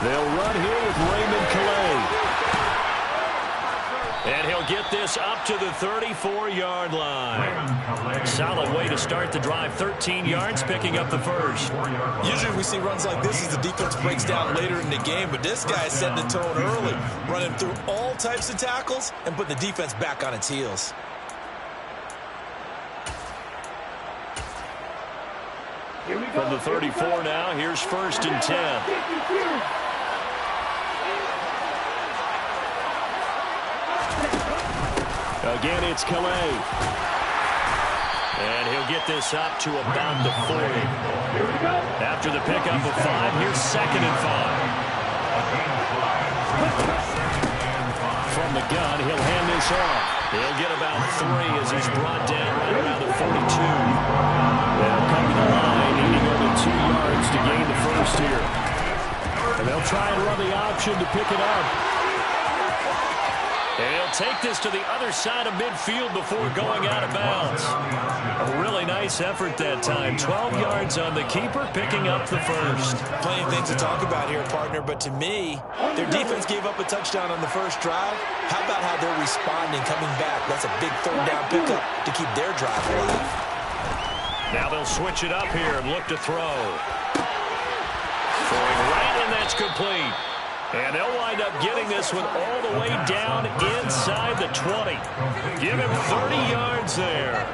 They'll run here with Raymond Calais. And he'll get this up to the 34-yard line. Solid way to start the drive. 13 yards, picking up the first. Usually we see runs like this as the defense breaks down later in the game, but this guy is setting the tone early, running through all types of tackles and putting the defense back on its heels. From the 34 now, here's 1st and 10. Again, it's Calais. And he'll get this up to about the 40. After the pickup of 5, here's 2nd and 5. From the gun, he'll hand this off. He'll get about 3 as he's brought down right around the 42. They'll come to the line, needing only 2 yards to gain the first here. And they'll try and run the option to pick it up. And he'll take this to the other side of midfield before going out of bounds. A really nice effort that time. 12 yards on the keeper, picking up the first. Plenty of things to talk about here, partner, but to me, their defense gave up a touchdown on the first drive. How about how they're responding, coming back? That's a big 3rd down pickup to keep their drive alive. Now they'll switch it up here and look to throw. Throwing right, and that's complete. And they'll wind up getting this one all the way down inside the 20. Give him 30 yards there.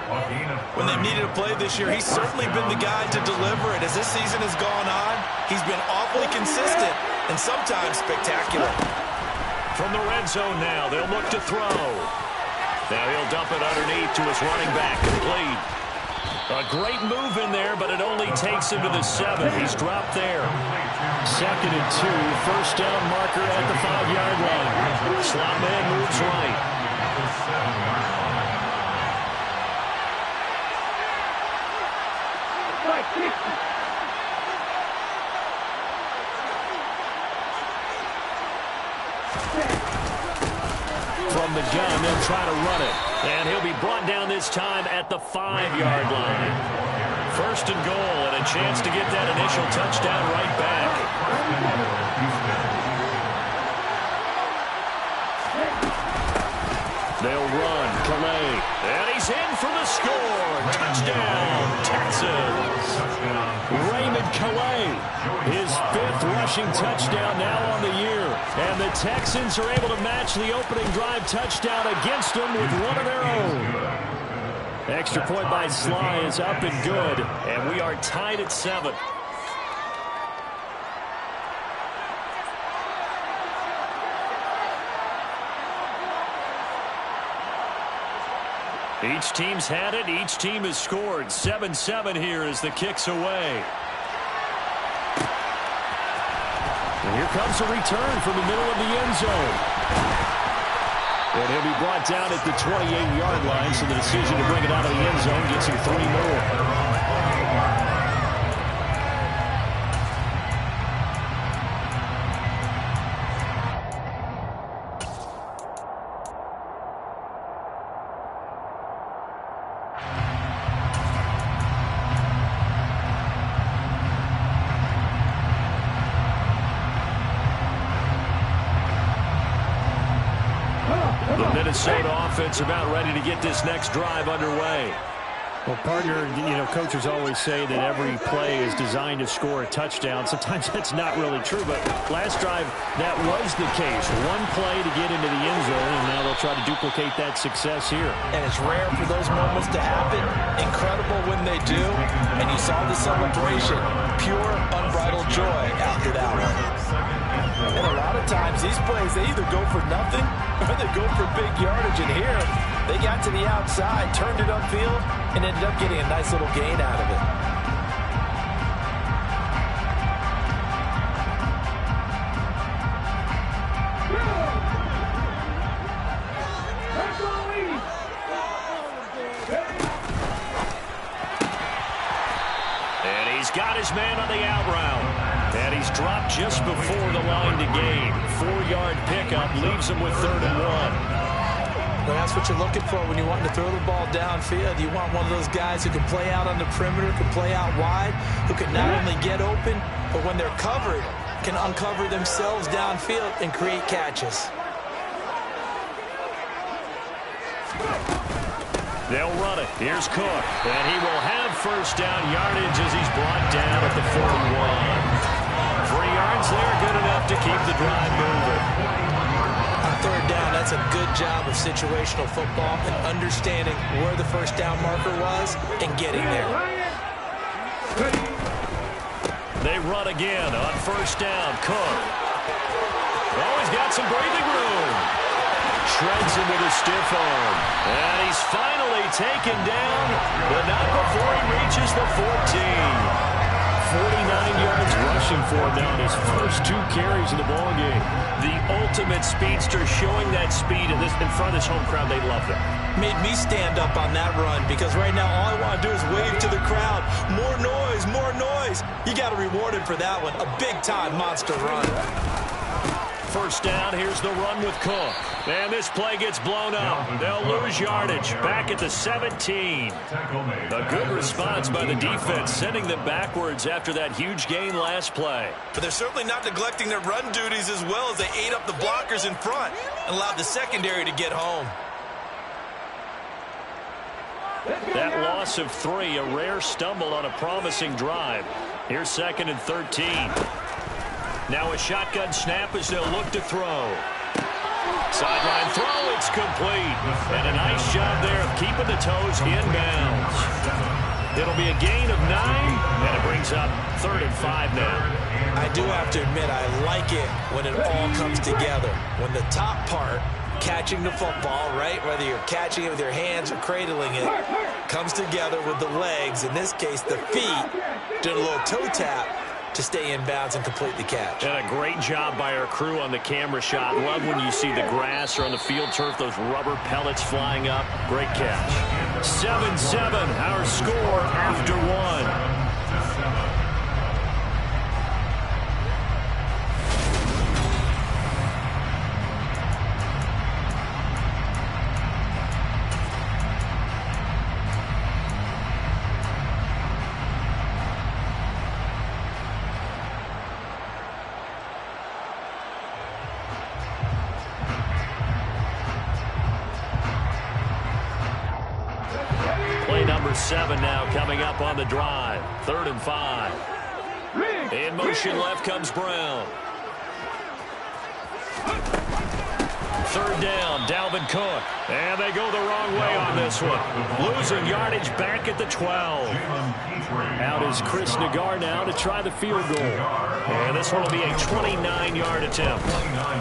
When they've needed a play this year, he's certainly been the guy to deliver it. As this season has gone on, he's been awfully consistent and sometimes spectacular. From the red zone now, they'll look to throw. Now he'll dump it underneath to his running back, complete. A great move in there, but it only takes him to the 7. He's dropped there. 2nd and 2, 1st down marker at the 5-yard line. Slot man moves right. From the gun, they'll try to run it. And he'll be brought down this time at the 5-yard line. 1st and goal, and a chance to get that initial touchdown right back. They'll run, Calais. And he's in for the score. Touchdown, Texans. Raymond Calais, his 5th rushing touchdown now on the year. And the Texans are able to match the opening drive touchdown against them with one of their own. Extra point by Sly is up and good, and we are tied at 7. Each team's had it. Each team has scored. 7-7 here as the kick's away. And here comes a return from the middle of the end zone. And he'll be brought down at the 28-yard line, so the decision to bring it out of the end zone gets him 3 more. Minnesota offense about ready to get this next drive underway. Well, partner, coaches always say that every play is designed to score a touchdown. Sometimes that's not really true, but last drive, that was the case. One play to get into the end zone, and now they'll try to duplicate that success here. And it's rare for those moments to happen. Incredible when they do. And you saw the celebration. Pure, unbridled joy after that one. And a lot of times, these plays, they either go for nothing or they go for big yardage. And here, they got to the outside, turned it upfield, and ended up getting a nice little gain out of it. And he's got his man on the out route. And he's dropped just before the line to gain. 4-yard pickup leaves him with 3rd and 1. Well, that's what you're looking for when you want to throw the ball downfield. You want one of those guys who can play out on the perimeter, can play out wide, who can not only get open, but when they're covered, can uncover themselves downfield and create catches. They'll run it. Here's Cook. And he will have first down yardage as he's brought down at the 41. 3 yards there, good enough to keep the drive moving. On third down, that's a good job of situational football and understanding where the first down marker was and getting there. They run again on first down. Cook. Oh, he's got some breathing room. Shreds him with a stiff arm. And he's finally taken down, but not before he reaches the 14. 49 yards rushing for him now in his first 2 carries of the ballgame. The ultimate speedster, showing that speed in front of this home crowd. They love that. Made me stand up on that run because right now all I want to do is wave to the crowd. More noise, more noise. You got to reward him for that one. A big-time monster run. First down, here's the run with Cook. And this play gets blown up. They'll lose yardage. Back at the 17. A good response by the defense, sending them backwards after that huge gain last play. But they're certainly not neglecting their run duties as well as they ate up the blockers in front and allowed the secondary to get home. That loss of 3, a rare stumble on a promising drive. Here's 2nd and 13. Now a shotgun snap as they'll look to throw. Sideline throw, it's complete. And a nice job there of keeping the toes inbounds. It'll be a gain of 9, and it brings up 3rd and 5 now. I do have to admit, I like it when it all comes together. When the top part, catching the football, right, whether you're catching it with your hands or cradling it, comes together with the legs, in this case the feet, doing a little toe tap to stay in bounds and complete the catch. And a great job by our crew on the camera shot. Love when you see the grass or on the field turf, those rubber pellets flying up. Great catch. 7-7, our score after 1. Number 7 now coming up on the drive. 3rd and 5. In motion left comes Brown. 3rd down, Dalvin Cook. And they go the wrong way on this one. Losing yardage back at the 12. Out is Chris Nagar now to try the field goal. And this one will be a 29-yard attempt.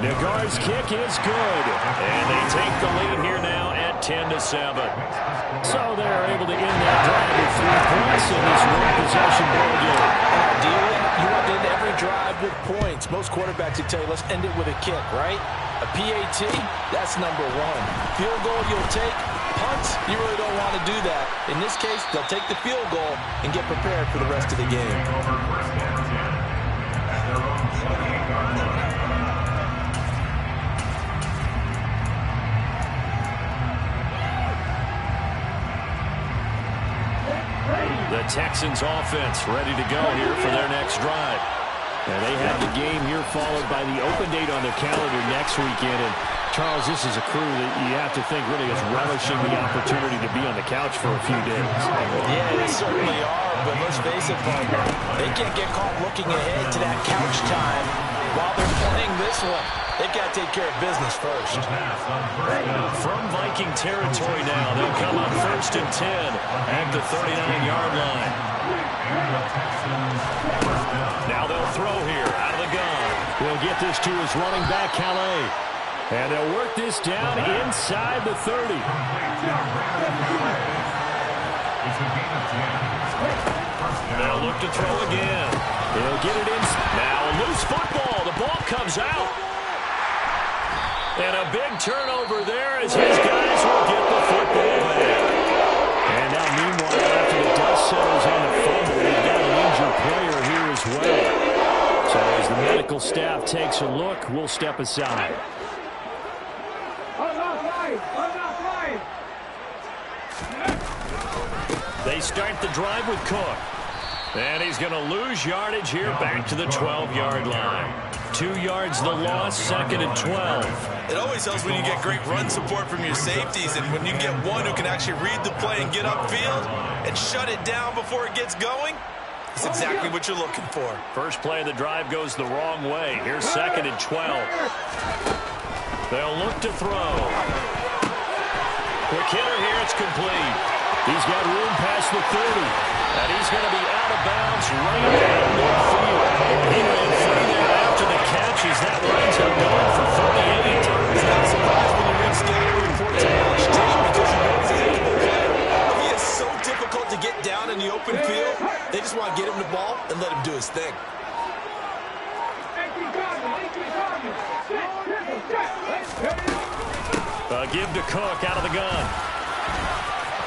Nagar's kick is good. And they take the lead here now at 10-7. So they're able to end that drive with 3 points in this one-possession ball game. Ideally, you want to end every drive with points. Most quarterbacks would tell you, let's end it with a kick, right? A PAT, that's number 1. Field goal you'll take. Punts, you really don't want to do that. In this case, they'll take the field goal and get prepared for the rest of the game. The Texans offense ready to go here for their next drive. And they have the game here followed by the open date on their calendar next weekend. And Charles, this is a crew that you have to think really is relishing the opportunity to be on the couch for a few days. Yeah, they certainly are, but let's face it, partner, they can't get caught looking ahead to that couch time while they're playing this one. They've got to take care of business first. From Viking territory now, they'll come up 1st and 10 at the 39-yard line. Now they'll throw here out of the gun. He'll get this to his running back, Calais. And they'll work this down inside the 30. They'll look to throw again. He'll get it in. Now a loose football. The ball comes out. And a big turnover there as his guys will get the football back. And now meanwhile, after the dust settles on the fumble, we've got an injured player here as well. So as the medical staff takes a look, we'll step aside. They start the drive with Cook. And he's going to lose yardage here back to the 12-yard line. 2 yards the loss, 2nd and 12. It always helps when you get great run support from your safeties, and when you get one who can actually read the play and get upfield and shut it down before it gets going, it's exactly what you're looking for. First play of the drive goes the wrong way. Here's 2nd and 12. They'll look to throw. Quick hitter here, it's complete. He's got room past the 30. And he's going to be out of bounds right down midfield. He ran free there after the catch as that winds up going for 38. It's not surprised when you read scouting reports on college tape because you know he's a capable player. He is so difficult to get down in the open field. They just want to get him the ball and let him do his thing. Give to Cook out of the gun.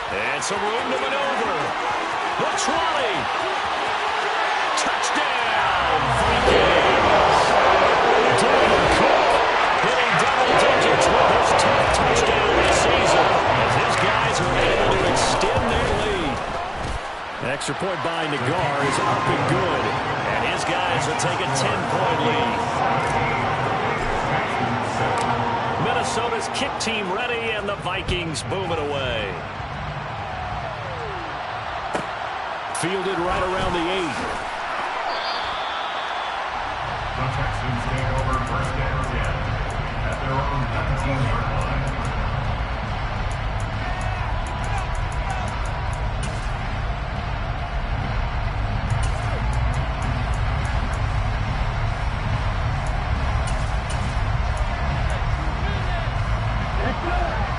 And some room to maneuver. The 20. Touchdown, Vikings. Dalvin Cook hitting double digits with his 10th touchdown of the season as his guys are able to extend their lead. Extra point by Nagar is up and good. And his guys will take a 10-point lead. Minnesota's kick team ready, and the Vikings boom it away. Fielded right around the 8. The Texans gain over 1st and 10 at their own 19-yard line.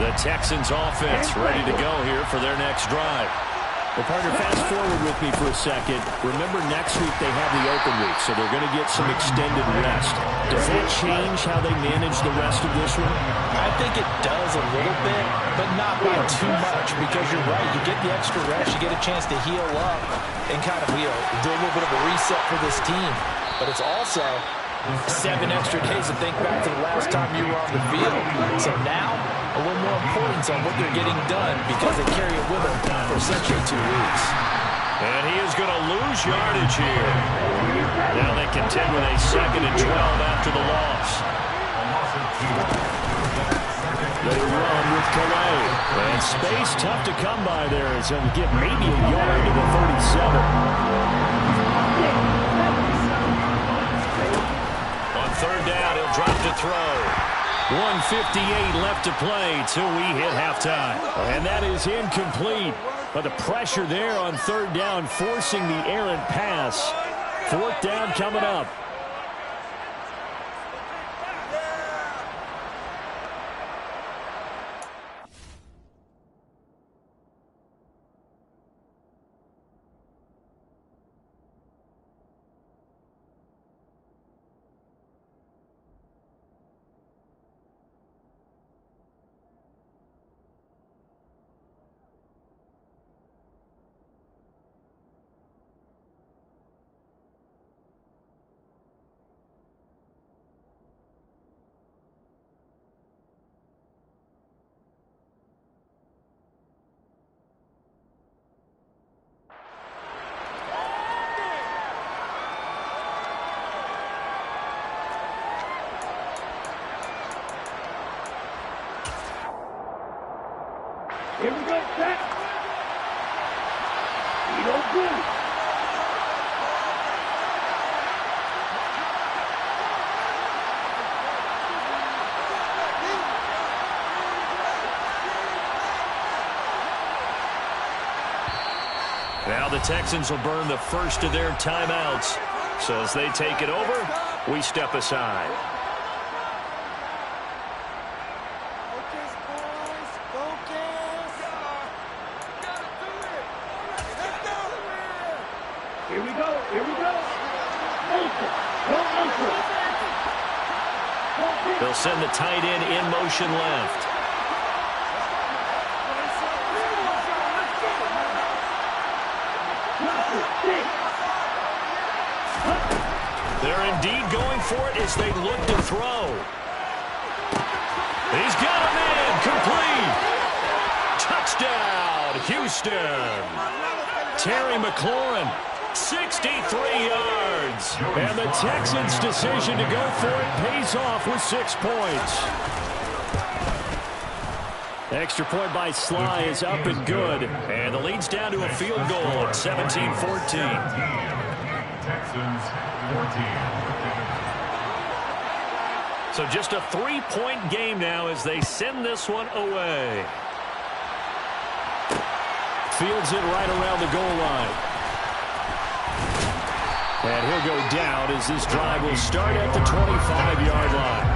The Texans offense ready to go here for their next drive. Well, partner, fast forward with me for a second. Remember, next week they have the open week, so they're going to get some extended rest. Does that change how they manage the rest of this one? I think it does a little bit, but not by too much, because you're right. You get the extra rest. You get a chance to heal up and kind of, do a little bit of a reset for this team. But it's also 7 extra days to think back to the last time you were on the field. So now, a little more importance on what they're getting done because they carry it with them for essentially 2 weeks. And he is going to lose yardage here. Now they contend with a 2nd and 12 after the loss. They run with Calais. And space tough to come by there as he'll get maybe a yard to the 37. On 3rd down, he'll drop to throw. 1:58 left to play till we hit halftime. And that is incomplete. But the pressure there on 3rd down, forcing the errant pass. 4th down coming up. Here we go, set. We don't do. Now the Texans will burn the first of their timeouts. So as they take it over, we step aside. Here we go. Here we go. They'll send the tight end in motion left. They're indeed going for it as they look to throw. He's got a man, complete. Touchdown, Houston. Terry McLaurin 63 yards. And the Texans' decision to go for it pays off with 6 points. Extra point by Sly is up and good. And the lead's down to a field goal at 17-14. Texans 14. So just a 3-point game now as they send this one away. Fields it right around the goal line. And he'll go down as this drive will start at the 25-yard line.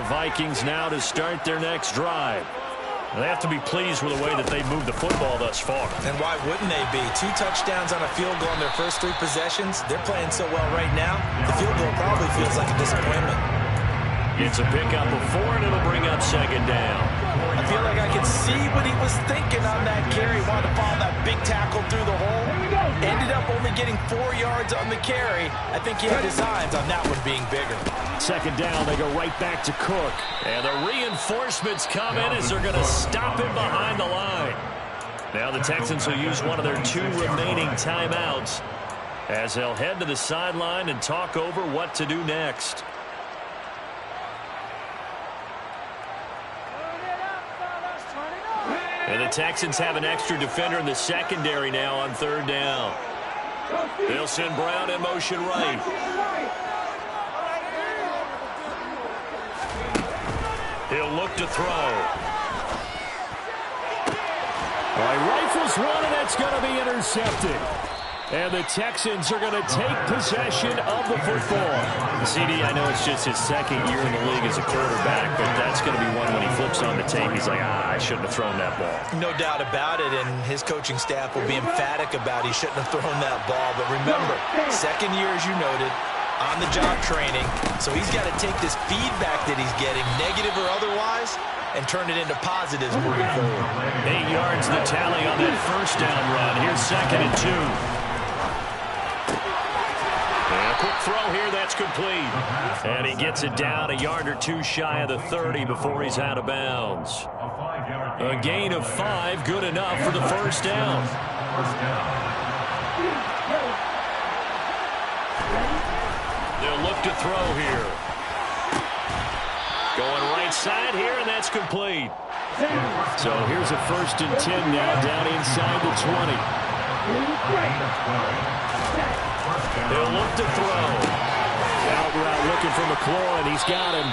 Vikings now to start their next drive. They have to be pleased with the way that they moved the football thus far. And why wouldn't they be? 2 touchdowns on a field goal in their first 3 possessions. They're playing so well right now, the field goal probably feels like a disappointment. It's a pickup of 4, and it'll bring up 2nd down. I feel like I can see what he was thinking on that carry. Wanted to follow that big tackle through the hole. Ended up only getting 4 yards on the carry. I think he had designs on that one being bigger. 2nd down, they go right back to Cook. And the reinforcements come in as they're going to stop him behind the line. Now the Texans will use one of their 2 remaining timeouts as they'll head to the sideline and talk over what to do next. And the Texans have an extra defender in the secondary now on 3rd down. They'll send Brown in motion right. He'll look to throw. He rifles one, and that's going to be intercepted. And the Texans are going to take possession of the football. CD, I know it's just his 2nd year in the league as a quarterback, but that's going to be one when he flips on the tape. He's like, I shouldn't have thrown that ball. No doubt about it, and his coaching staff will be emphatic about he shouldn't have thrown that ball. But remember, 2nd year, as you noted, on-the-job training. So he's got to take this feedback that he's getting, negative or otherwise, and turn it into positives moving forward. 8 yards the tally on that 1st down run. Here's 2nd and 2. And a quick throw here, that's complete. And he gets it down a yard or 2 shy of the 30 before he's out of bounds. A gain of 5, good enough for the 1st down. They'll look to throw here. Going right side here, and that's complete. So here's a 1st and 10 now, down inside the 20. They'll look to throw. Out route looking for McLaurin. He's got him.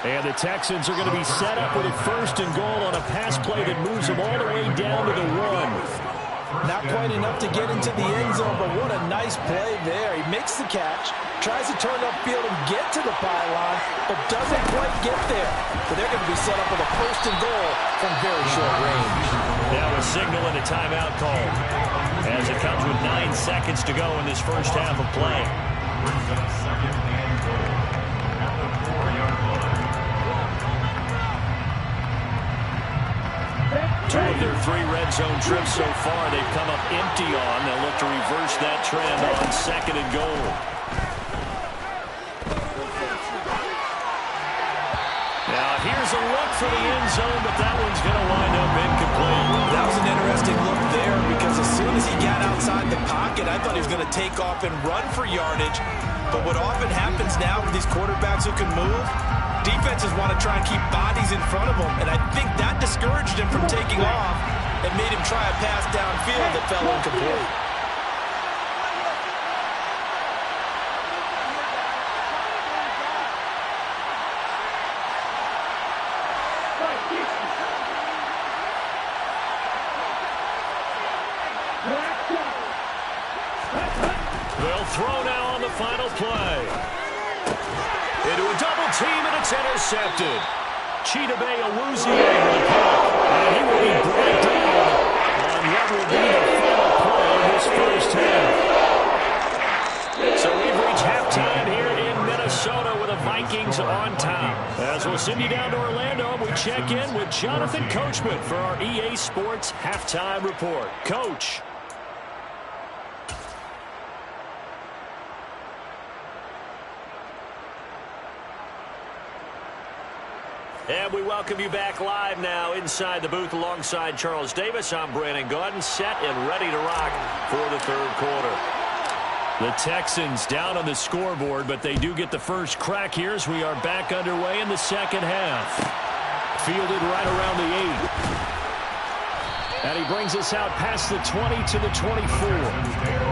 And the Texans are going to be set up with a 1st and goal on a pass play that moves them all the way down to the 1. Not quite enough to get into the end zone, but what a nice play there. He makes the catch, tries to turn upfield and get to the pylon, but doesn't quite get there. But they're going to be set up with a 1st and goal from very short range. Now a signal and a timeout call as it comes with 9 seconds to go in this first half of play. Brings up 2nd and goal at the 4-yard line. 2 of their 3 red zone trips so far, they've come up empty on. They'll look to reverse that trend on 2nd and goal. Now here's a look for the end zone, but that one's going to wind up incomplete. That was an interesting look there because as soon as he got outside the pocket, I thought he was going to take off and run for yardage. But what often happens now with these quarterbacks who can move, defenses want to try and keep bodies in front of them, and I think that discouraged him from taking off and made him try a pass downfield that fell incomplete. They'll throw now on the final play. Into a double team, and it's intercepted. Chidobe Awuzie able to pick, and he will be brought down on what will be the final play of this first half. So we've reached halftime here in Minnesota with the Vikings on top. As we'll send you down to Orlando. We check in with Jonathan Coachman for our EA Sports Halftime Report. Coach. And we welcome you back live now inside the booth alongside Charles Davis. I'm Brandon Gaudin, set and ready to rock for the third quarter. The Texans down on the scoreboard, but they do get the first crack here as we are back underway in the second half. Fielded right around the 8. And he brings us out past the 20 to the 24.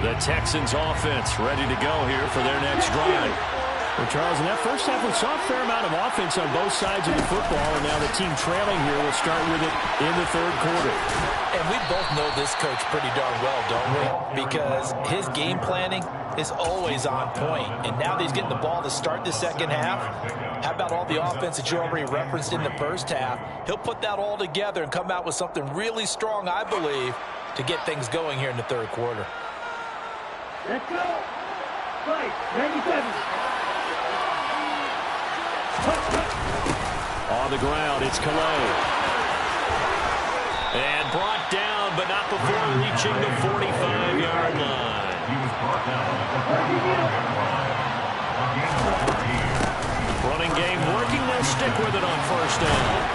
The Texans offense ready to go here for their next drive. Well, Charles, in that first half, we saw a fair amount of offense on both sides of the football, and now the team trailing here will start with it in the third quarter. And we both know this coach pretty darn well, don't we? Because his game planning is always on point. And now that he's getting the ball to start the second half, how about all the offense that you already referenced in the first half? He'll put that all together and come out with something really strong, I believe, to get things going here in the third quarter. Let's go. Fight. 97. On the ground, it's Calais. And brought down, but not before reaching the 45-yard line. Running game working. They'll stick with it on first down.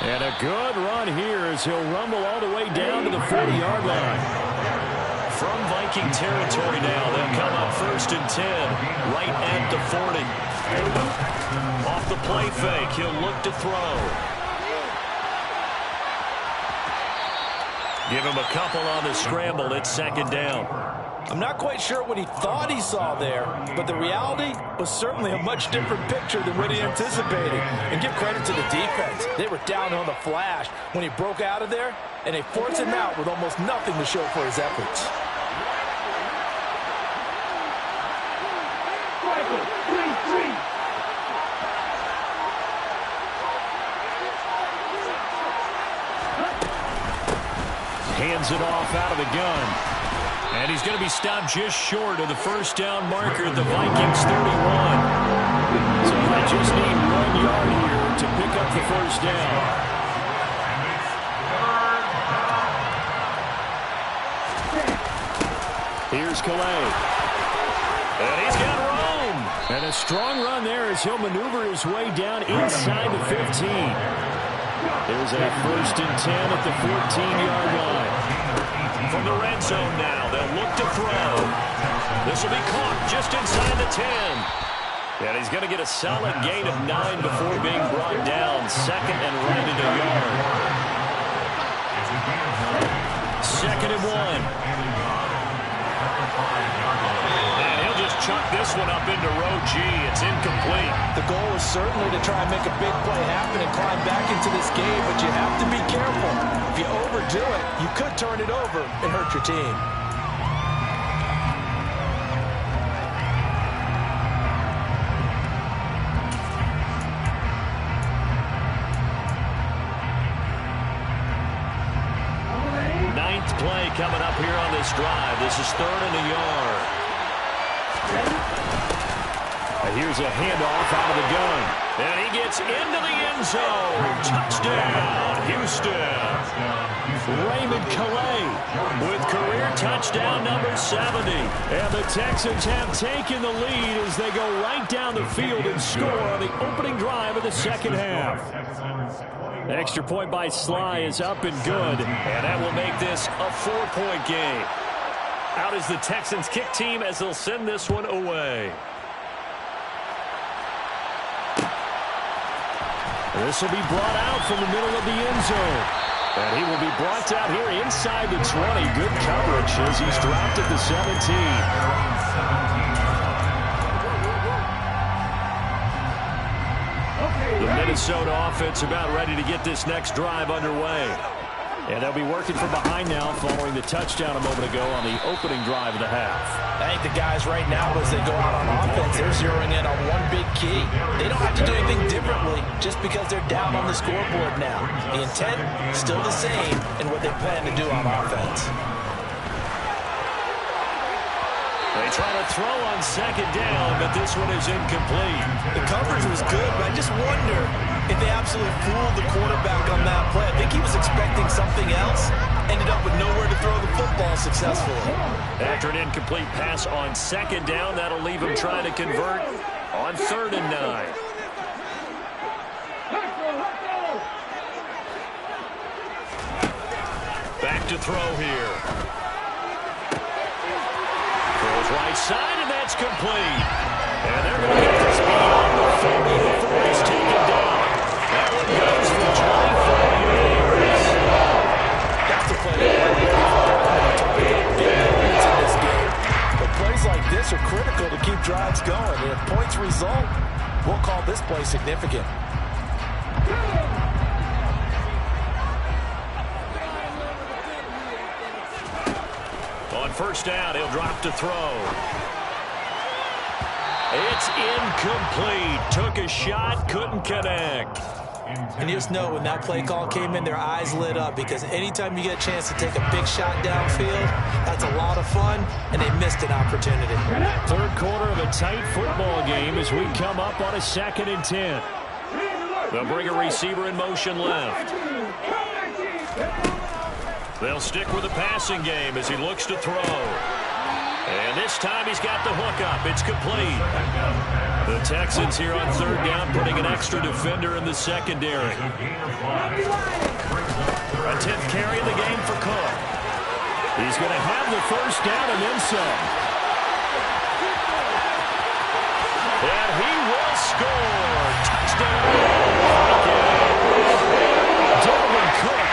And a good run here as he'll rumble all the way down to the 40-yard line. From Viking territory now, they'll come up 1st and 10, right at the 40. Off the play fake, he'll look to throw. Give him a couple on the scramble. It's second down. I'm not quite sure what he thought he saw there, but the reality was certainly a much different picture than what he anticipated. And give credit to the defense. They were down on the flash when he broke out of there, and they forced him out with almost nothing to show for his efforts. Hands it off out of the gun. And he's going to be stopped just short of the first down marker at the Vikings 31. So they just need 1 yard here to pick up the first down. Here's Calais. And he's got room. And a strong run there as he'll maneuver his way down inside the 15. There's a 1st and 10 at the 14-yard line. From the red zone now, they'll look to throw. This will be caught just inside the 10. And he's going to get a solid gain of 9 before being brought down. 2nd and right at a yard. 2nd and 1. And he'll just chuck this one up into row G. It's incomplete. The goal is certainly to try and make a big play happen and climb back into this game, but you have to be careful. If you overdo it, you could turn it over and hurt your team. Ninth play coming up here on this drive. This is 3rd and a yard. Here's a handoff out of the gun. And he gets into the end zone. Touchdown, Houston. Raymond Calais with career touchdown number 70. And the Texans have taken the lead as they go right down the field and score on the opening drive of the second half. Extra point by Sly is up and good. And that will make this a 4-point game. Out is the Texans kick team as they'll send this one away. This will be brought out from the middle of the end zone. And he will be brought out here inside the 20. Good coverage as he's dropped at the 17. The Minnesota offense about ready to get this next drive underway. And they'll be working from behind now following the touchdown a moment ago on the opening drive of the half. I think the guys right now, as they go out on offense, they're zeroing in on one big key. They don't have to do anything differently just because they're down on the scoreboard now. The intent, still the same in what they plan to do on offense. They try to throw on second down, but this one is incomplete. The coverage was good, but I just wonder if they absolutely fooled the quarterback on that play. I think he was expecting something else. Ended up with nowhere to throw the football successfully. After an incomplete pass on second down, that'll leave him trying to convert on 3rd and 9. Back to throw here. Throws right side, and that's complete. And they're going to get the speed on the 40 before he's taken down. That one goes for 25 yards. That's the play that really big moments in this game. But plays like this are critical to keep drives going. And if points result, we'll call this play significant. On 1st down, he'll drop to throw. It's incomplete. Took a shot, couldn't connect. And you just know when that play call came in, their eyes lit up, because anytime you get a chance to take a big shot downfield, that's a lot of fun, and they missed an opportunity. 3rd quarter of a tight football game as we come up on a 2nd and 10. They'll bring a receiver in motion left. They'll stick with the passing game as he looks to throw. And this time he's got the hook up. It's complete. The Texans here on 3rd down putting an extra defender in the secondary. A 10th carry of the game for Cook. He's going to have the 1st down and then some. And he will score. Touchdown. Dalvin Cook.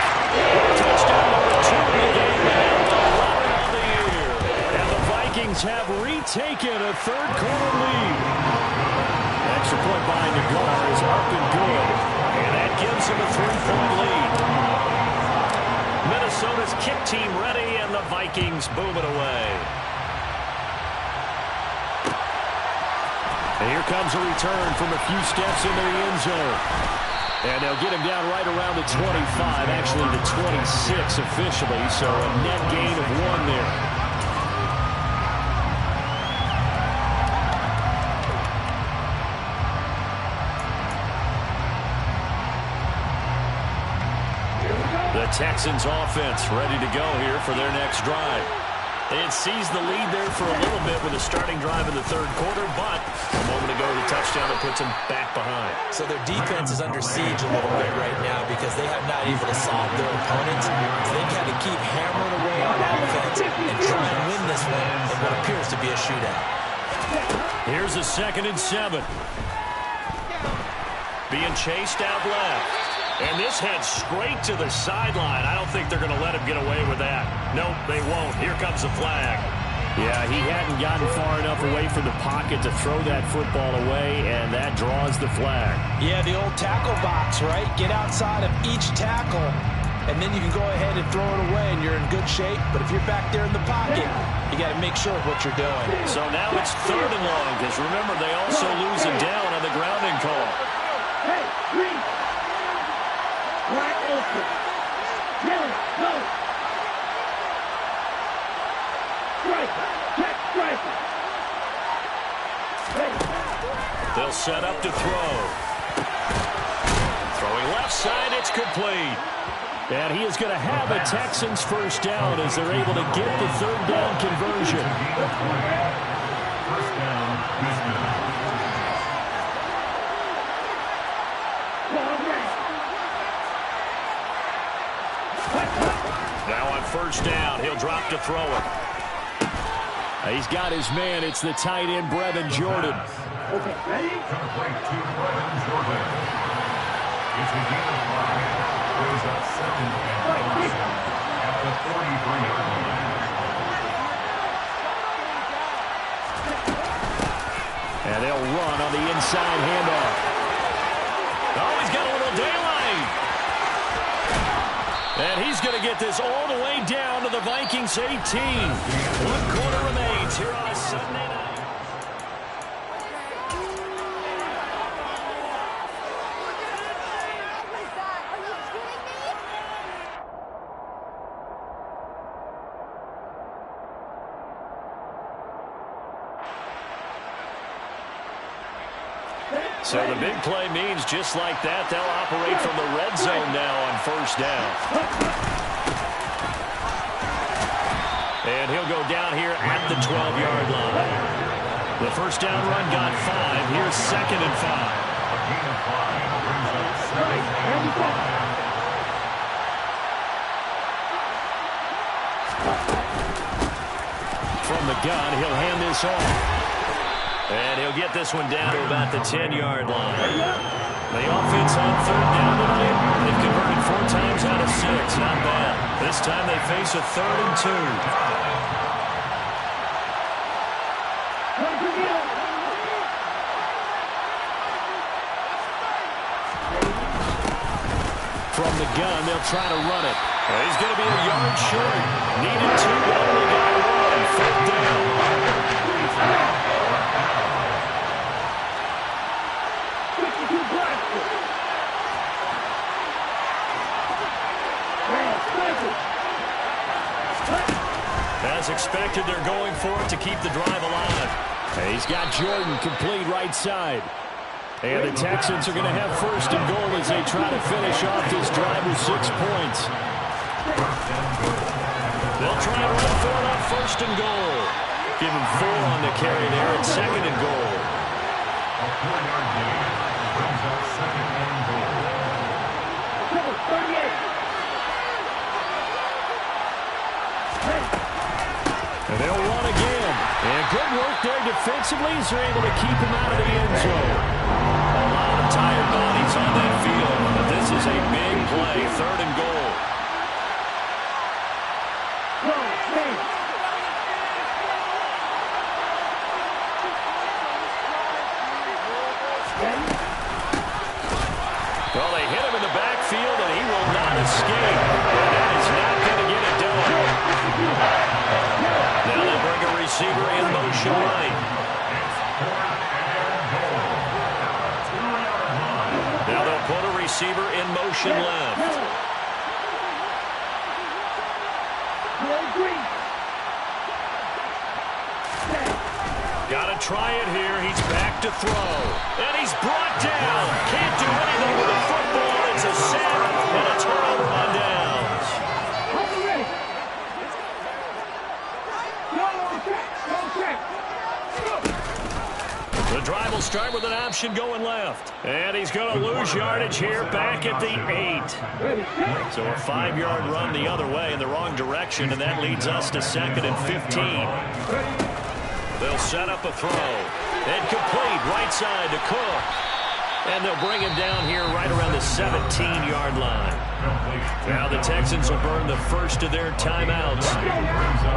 Touchdown number 2 in the game. And 11 on the year. And the Vikings have retaken a 3rd quarter lead. Extra point by Nagar is up and good. And that gives him a 3-point lead. Minnesota's kick team ready, and the Vikings boom it away. And here comes a return from a few steps into the end zone. And they'll get him down right around the 25, actually the 26 officially, so a net gain of 1 there. The Texans offense ready to go here for their next drive. They had seized the lead there for a little bit with a starting drive in the 3rd quarter, but a moment ago the touchdown that puts them back behind. So their defense is under siege a little bit right now because they have not able to solve their opponents. So they've had to keep hammering away on offense and try and win this one in what appears to be a shootout. Here's a 2nd and 7. Being chased out left. And this heads straight to the sideline. I don't think they're going to let him get away with that. Nope, they won't. Here comes the flag. Yeah, he hadn't gotten far enough away from the pocket to throw that football away, and that draws the flag. Yeah, the old tackle box, right? Get outside of each tackle, and then you can go ahead and throw it away, and you're in good shape. But if you're back there in the pocket, you got to make sure of what you're doing. So now it's 3rd and long, because remember, they also lose him down on the grounding call. Hey, green. Wide open. Yellow, go. Striker. Check striker. Ready. They'll set up to throw. Throwing left side, it's complete. And he is going to have a Texans 1st down as they're able to get the 3rd down conversion. 1st down. Now on 1st down, he'll drop to throw it. He's got his man. It's the tight end, Brevin Jordan. Okay, ready? Complete to Brevin Jordan. It's a gain of 5. Brings up 2nd and 7 at the 43-yard line. And they'll run on the inside handoff. Oh, he's got a little daylight. And he's going to get this all the way down to the Vikings 18. 1 quarter remains here on a Sunday night. So the big play means just like that, they'll operate from the red zone now on first down. And he'll go down here at the 12-yard line. The first down run got 5. Here's 2nd and 5. From the gun, he'll hand this off. And he'll get this one down to about the 10-yard line. The offense on third down tonight, they've converted 4 times out of 6. Not bad. This time they face a 3rd and 2. From the gun, they'll try to run it. He's going to be a yard short. Needed 2, but only got 1. 4th down. As expected, they're going for it to keep the drive alive. And he's got Jordan complete right side. And the Texans are going to have 1st and goal as they try to finish off this drive with 6 points. They'll try to run for it on 1st and goal. Give him 4 on the carry there at 2nd and goal. A 4-yard gain brings up 2nd and goal. Number 38. And they'll run again. And good work there defensively as they're able to keep him out of the end zone. A lot of tired bodies on that field, but this is a big play, 3rd and goal. Well, they hit him in the backfield, and he will not escape. And that is not going to get it done. Now they bring a receiver in motion right. Now they'll put a receiver in motion left. Got to try it here. He's back to throw. And he's brought down. Can't do anything with the football. It's a sack and a turnover on downs. The drive will start with an option going left. And he's going to lose yardage here back at the 8. So a 5-yard run the other way in the wrong direction, and that leads us to 2nd and 15. They'll set up a throw. And complete right side to Cook. And they'll bring him down here right around the 17-yard line. Now the Texans will burn the first of their timeouts.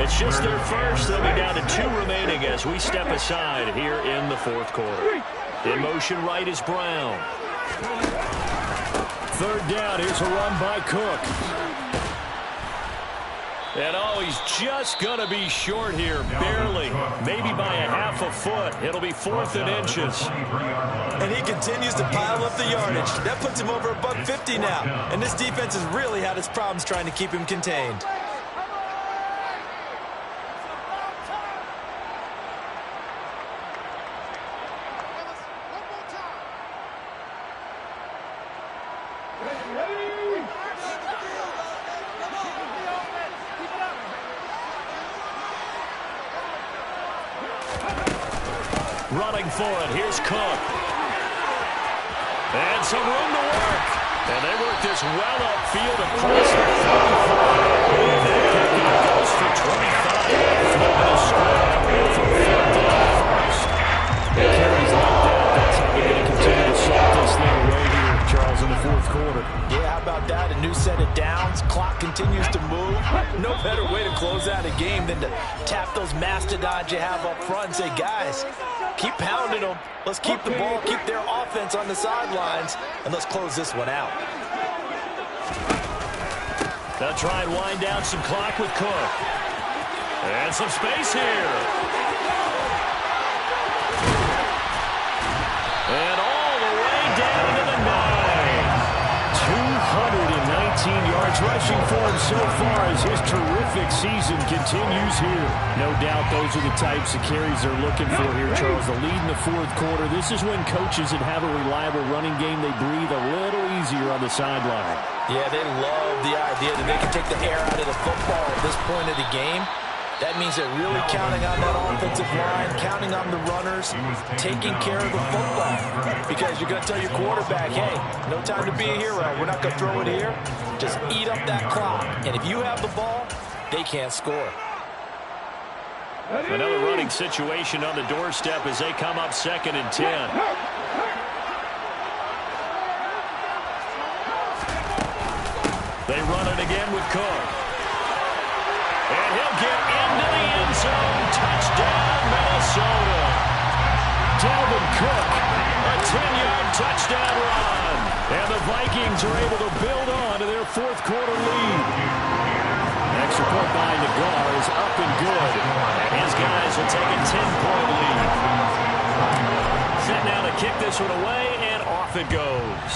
It's just their first. They'll be down to 2 remaining as we step aside here in the 4th quarter. In motion right is Brown. 3rd down. Here's a run by Cook. And oh, he's just going to be short here, barely, maybe by a half a foot. It'll be 4th and inches. And he continues to pile up the yardage. That puts him over $150 now. And this defense has really had its problems trying to keep him contained. Running for it. Here's Cook. And some room to work. And they work this well upfield across the 45. That pickup goes for 25. Flipping a script from 4th down first. It carries like that. That's how they're going to continue to salt this thing away here, Charles, in the 4th quarter. Yeah, how about that? A new set of downs. Clock continues to move. No better way to close out a game than to tap those mastodons you have up front and say, guys, keep pounding them. Let's keep the ball, keep their offense on the sidelines, and let's close this one out. They'll try and wind down some clock with Cook. And some space here. And all the way down to the 9. 219 yards rushing for him so far as his terrific season continues here. No doubt those are the types of carries they're looking for here, Charles. The lead in the fourth quarter. This is when coaches that have a reliable running game, they breathe a little easier on the sideline. Yeah, they love the idea that they can take the air out of the football at this point of the game. That means they're really counting on that offensive line, counting on the runners, taking care of the football. Because you're going to tell your quarterback, hey, no time to be a hero. We're not going to throw it here. Just eat up that clock. And if you have the ball, they can't score. Another running situation on the doorstep as they come up 2nd and 10. They run it again with Cook. And he'll get into the end zone. Touchdown, Minnesota. Dalvin Cook, a 10-yard touchdown run. And the Vikings are able to build on to their fourth quarter lead. Extra point by Nagar is up and good. And his guys will take a 10-point lead. Set now to kick this one away, and off it goes.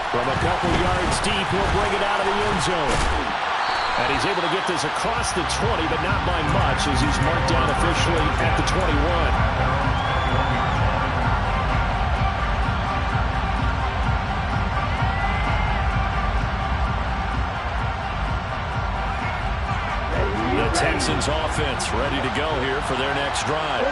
From a couple yards deep, he'll bring it out of the end zone. And he's able to get this across the 20, but not by much as he's marked down officially at the 21. Texans offense ready to go here for their next drive.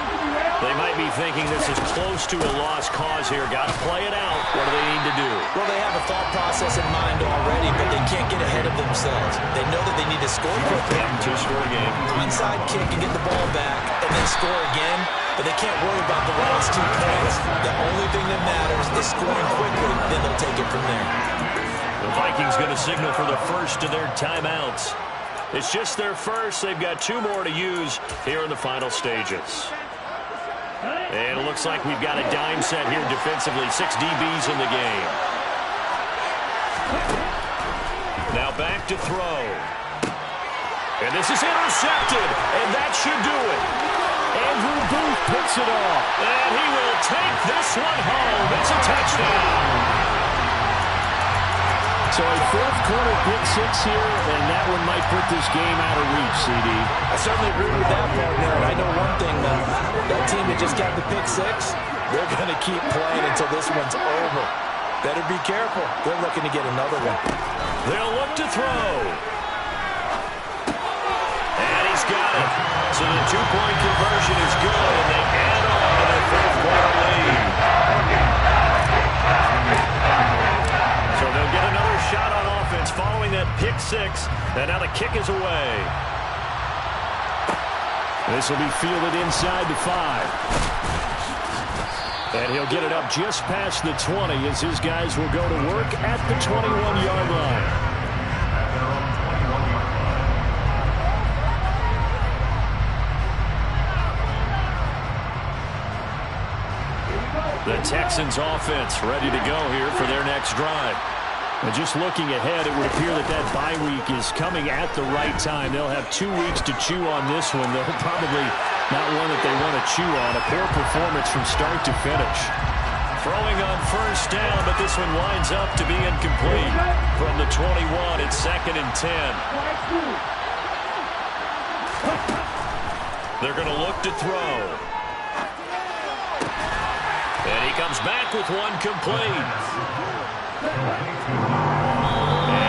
They might be thinking this is close to a lost cause here. Got to play it out. What do they need to do? Well, they have a thought process in mind already, but they can't get ahead of themselves. They know that they need to score quickly. Two-score game. Onside kick and get the ball back and then score again, but they can't worry about the last 2 points. The only thing that matters is scoring quickly, then they'll take it from there. The Vikings going to signal for the first of their timeouts. It's just their first. They've got 2 more to use here in the final stages. And it looks like we've got a dime set here defensively. 6 DBs in the game. Now back to throw. And this is intercepted. And that should do it. Andrew Booth picks it off. And he will take this one home. It's a touchdown. So a fourth quarter pick 6 here, and that one might put this game out of reach, CD. I certainly agree with that partner. And I know one thing, that team that just got the pick 6, they're going to keep playing until this one's over. Better be careful. They're looking to get another one. They'll look to throw. And he's got it. So the 2-point conversion is good, and they add on to their fourth quarter lead. So they'll get another shot on offense following that pick 6. And now the kick is away. This will be fielded inside the 5. And he'll get it up just past the 20 as his guys will go to work at the 21-yard line. The Texans offense ready to go here for their next drive. And just looking ahead, it would appear that that bye week is coming at the right time. They'll have 2 weeks to chew on this one. They'll probably not one that they want to chew on. A poor performance from start to finish. Throwing on first down, but this one winds up to be incomplete. From the 21, it's 2nd and 10. They're going to look to throw. And he comes back with one complete. And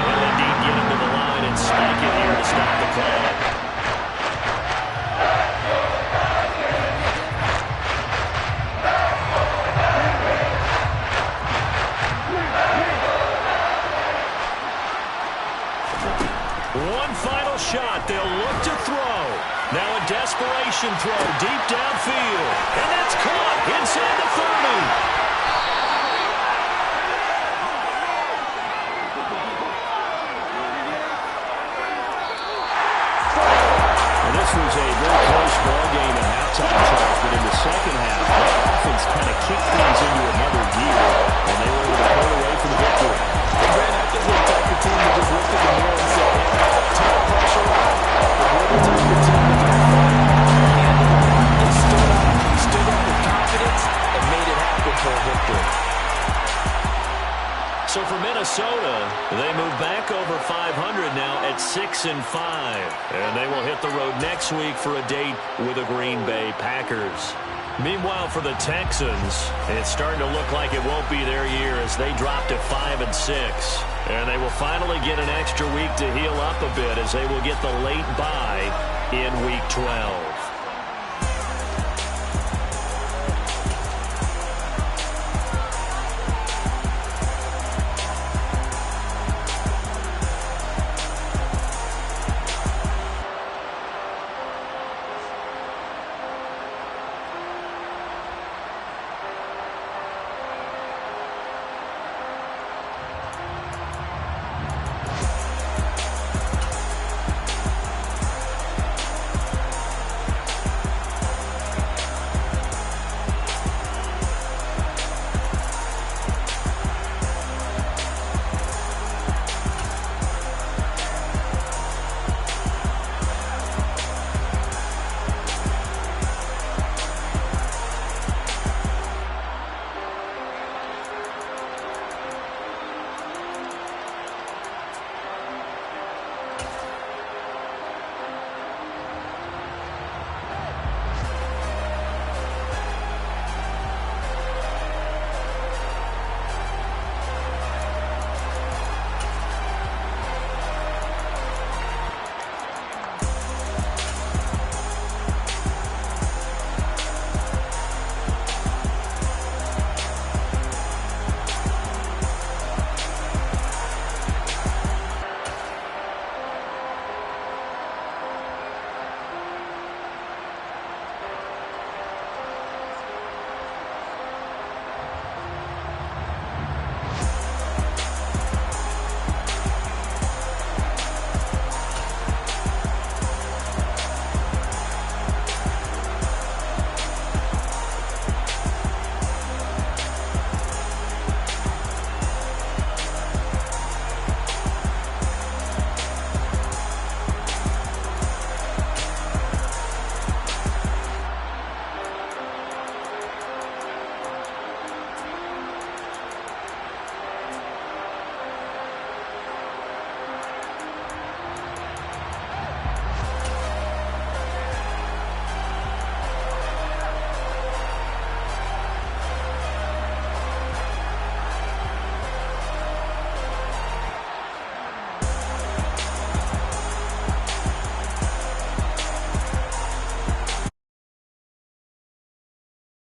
he'll indeed get him to the line and spike it here to stop the clock. One final shot. They'll look to throw. Now a desperation throw deep downfield. And that's caught inside the 30. This was a very close ball game at halftime, Charles, but in the second half, the offense kind of kicked things into another gear, and they were able to pull away So for Minnesota, they move back over 500 now at 6-5. And they will hit the road next week for a date with the Green Bay Packers. Meanwhile, for the Texans, it's starting to look like it won't be their year as they drop to 5-6. And they will finally get an extra week to heal up a bit as they will get the late bye in Week 12.